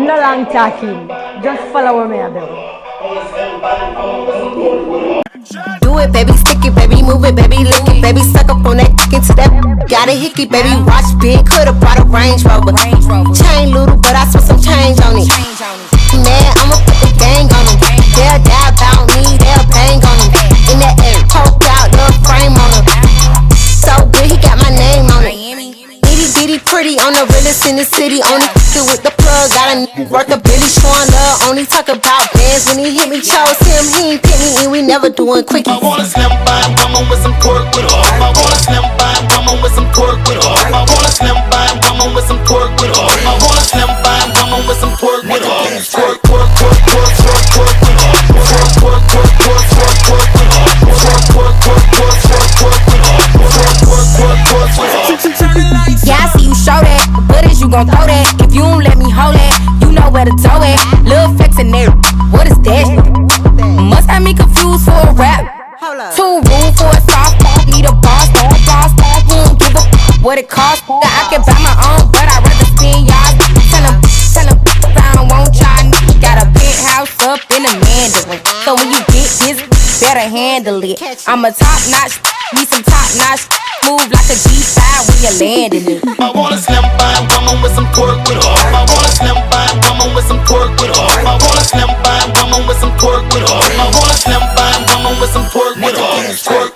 No long talking. Just follow me, Adele. Do it, baby, stick it, baby, move it, baby, lick it, baby, suck up on that chicken to that. Got a hickey, baby, watch big, coulda brought a Range Rover. Chain little, but I spent some change on it. Man, I'ma put the gang on them. They'll die about me, they'll bang on them. In that air, poke out, little frame on them. So good, he got my name on it. Itty bitty pretty on the realest in the city. Only with the plug, got a worth a Billy showing love. Only talk about bands when he hit me, chose him. He ain't pick me, and we never doing quickies. I want a slim fine woman with some pork with her. I want a slim fine woman with some pork with her. I want a slim fine woman with some pork with her. I want a slim fine woman with some pork with her. Pork, pork, pork, pork, pork, pork with her. Pork, pork, pork, pork, pork, pork with her. Pork, pork, pork, pork, pork, pork with her. Pork, pork, pork, pork, pork. Yeah, I see you show that, but is you gon' throw that? If you don't let me hold it, you know where to tow it. Lil' flex in there, what is that? Must have me confused for a rap. Too rude for a soft pop, need a boss, won't give a what it costs. I can buy my own, but I'd rather spend y'all. Tell him, I won't try. Got a penthouse up in the Mandarin, so when you get this, better handle it. I'm a top notch, need some top notch. Move like a G5 when you're landing it. I want a slim fine woman with some pork with her. I want a slim fine woman with some pork with her. I want a slim fine woman with some pork with her. I want a slim fine woman with some pork with her. Pork.